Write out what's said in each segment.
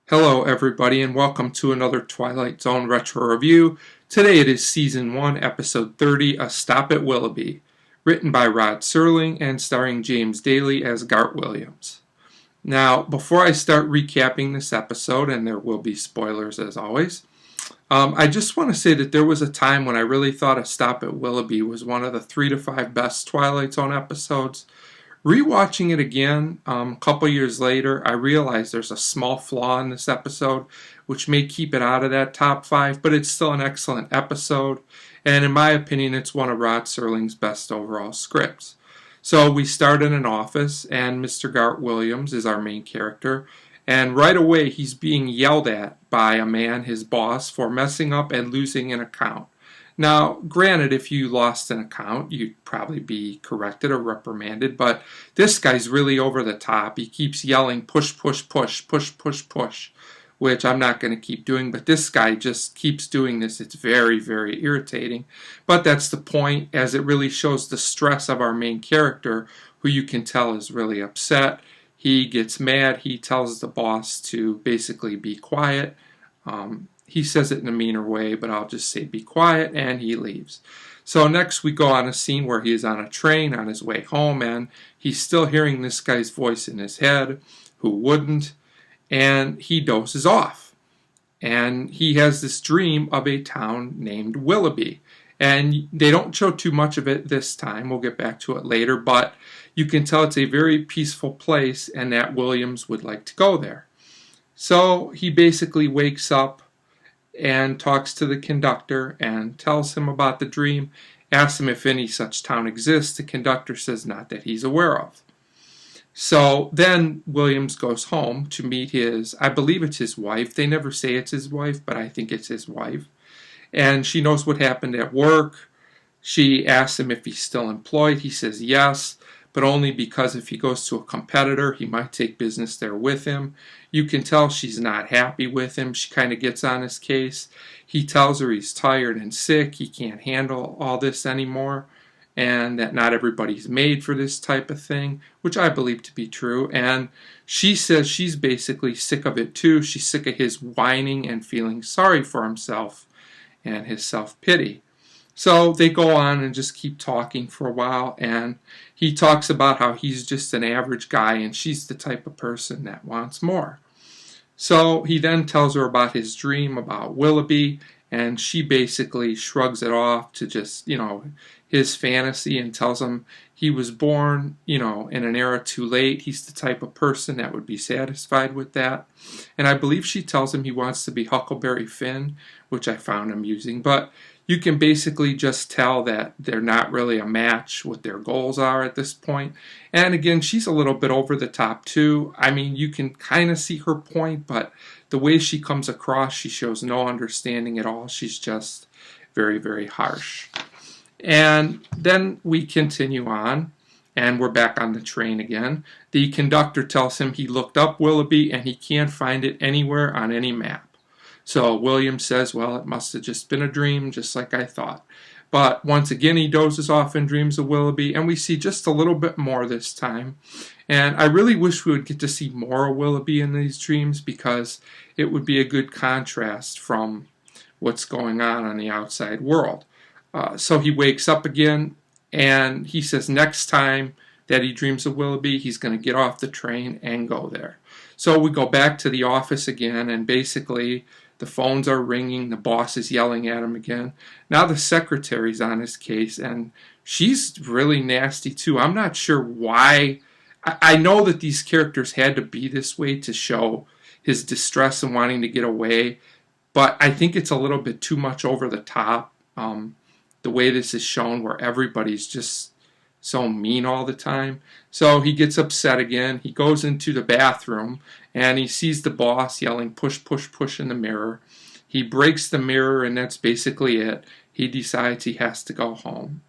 Hello everybody and welcome to another Twilight Zone Retro Review. Today it is Season 1, Episode 30, A Stop at Willoughby, written by Rod Serling and starring James Daly as Gart Williams. Now, before I start recapping this episode, and there will be spoilers as always, I just want to say that there was a time when I really thought A Stop at Willoughby was one of the 3 to 5 best Twilight Zone episodes. Rewatching it again a couple years later, I realized there's a small flaw in this episode which may keep it out of that top 5, but it's still an excellent episode, and in my opinion it's one of Rod Serling's best overall scripts. So we start in an office, and Mr. Gart Williams is our main character, and right away he's being yelled at by a man, his boss, for messing up and losing an account. Now, granted, if you lost an account, you'd probably be corrected or reprimanded, but this guy's really over the top. He keeps yelling, push, push, push, push, push, push, which I'm not going to keep doing, but this guy just keeps doing this. It's very, very irritating, but that's the point, as it really shows the stress of our main character, who you can tell is really upset. He gets mad. He tells the boss to basically be quiet. He says it in a meaner way, but I'll just say be quiet, and he leaves. So next we go on a scene where he is on a train on his way home, and he's still hearing this guy's voice in his head, who wouldn't, and he dozes off. And he has this dream of a town named Willoughby. And they don't show too much of it this time. We'll get back to it later, but you can tell it's a very peaceful place and that Williams would like to go there. So he basically wakes up and talks to the conductor and tells him about the dream, asks him if any such town exists. The conductor says not that he's aware of. So then Williams goes home to meet his, I believe it's his wife. They never say it's his wife, but I think it's his wife. And she knows what happened at work. She asks him if he's still employed. He says yes, but only because if he goes to a competitor, he might take business there with him. You can tell she's not happy with him. She kind of gets on his case. He tells her he's tired and sick. He can't handle all this anymore, and that not everybody's made for this type of thing, which I believe to be true. And she says she's basically sick of it too. She's sick of his whining and feeling sorry for himself and his self-pity. So they go on and just keep talking for a while, and he talks about how he's just an average guy and she's the type of person that wants more. So he then tells her about his dream about Willoughby, and she basically shrugs it off to just, his fantasy, and tells him he was born, in an era too late. He's the type of person that would be satisfied with that. And I believe she tells him he wants to be Huckleberry Finn, which I found amusing. But you can basically just tell that they're not really a match, what their goals are at this point. And again, she's a little bit over the top too. I mean, you can kind of see her point, but the way she comes across, she shows no understanding at all. She's just very, very harsh. And then we continue on, and we're back on the train again. The conductor tells him he looked up Willoughby and he can't find it anywhere on any map. So William says, well, it must have just been a dream, just like I thought. But once again, he dozes off and dreams of Willoughby, and we see just a little bit more this time. And I really wish we would get to see more of Willoughby in these dreams, because it would be a good contrast from what's going on the outside world. So he wakes up again, and he says next time that he dreams of Willoughby, he's going to get off the train and go there. So we go back to the office again, and basically the phones are ringing. The boss is yelling at him again. Now the secretary's on his case, and she's really nasty too. I'm not sure why. I know that these characters had to be this way to show his distress and wanting to get away, but I think it's a little bit too much over the top. The way this is shown, where everybody's just so mean all the time. So he gets upset again. He goes into the bathroom and he sees the boss yelling push, push, push in the mirror. He breaks the mirror, and that's basically it. He decides he has to go home.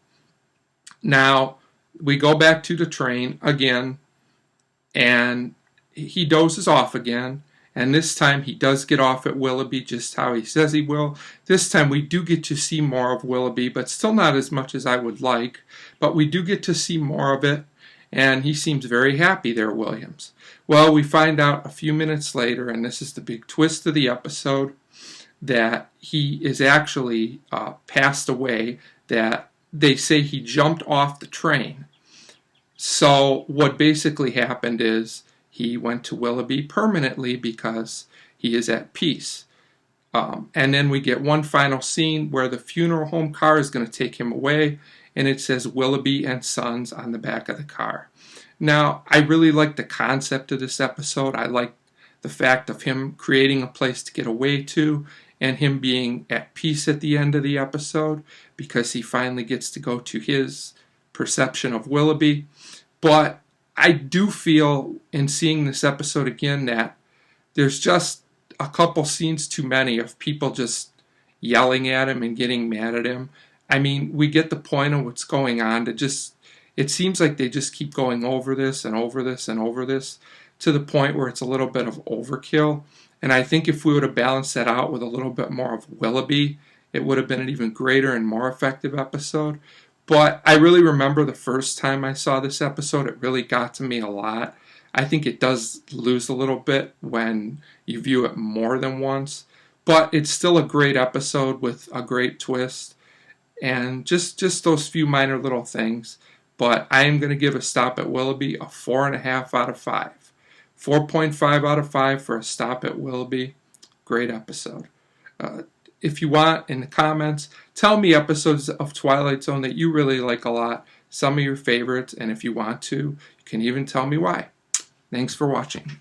Now we go back to the train again, and he dozes off again. And this time he does get off at Willoughby, just how he says he will. This time we do get to see more of Willoughby, but still not as much as I would like. But we do get to see more of it. and he seems very happy there, Williams. Well, we find out a few minutes later, and this is the big twist of the episode, that he is actually passed away, that they say he jumped off the train. So what basically happened is he went to Willoughby permanently because he is at peace. And then we get one final scene where the funeral home car is going to take him away, and it says Willoughby and Sons on the back of the car. Now, I really like the concept of this episode. I like the fact of him creating a place to get away to, and him being at peace at the end of the episode because he finally gets to go to his perception of Willoughby. But I do feel in seeing this episode again that there's just a couple scenes too many of people just yelling at him and getting mad at him. I mean, we get the point of what's going on. It seems like they just keep going over this and over this and over this to the point where it's a little bit of overkill. And I think if we would have balanced that out with a little bit more of Willoughby, it would have been an even greater and more effective episode. But I really remember the first time I saw this episode, it really got to me a lot. I think it does lose a little bit when you view it more than once. But it's still a great episode with a great twist. And just those few minor little things. But I am going to give A Stop at Willoughby a 4.5 out of 5. 4.5 out of 5 for A Stop at Willoughby. Great episode. If you want, in the comments, tell me episodes of Twilight Zone that you really like a lot, some of your favorites, and if you want to, you can even tell me why. Thanks for watching.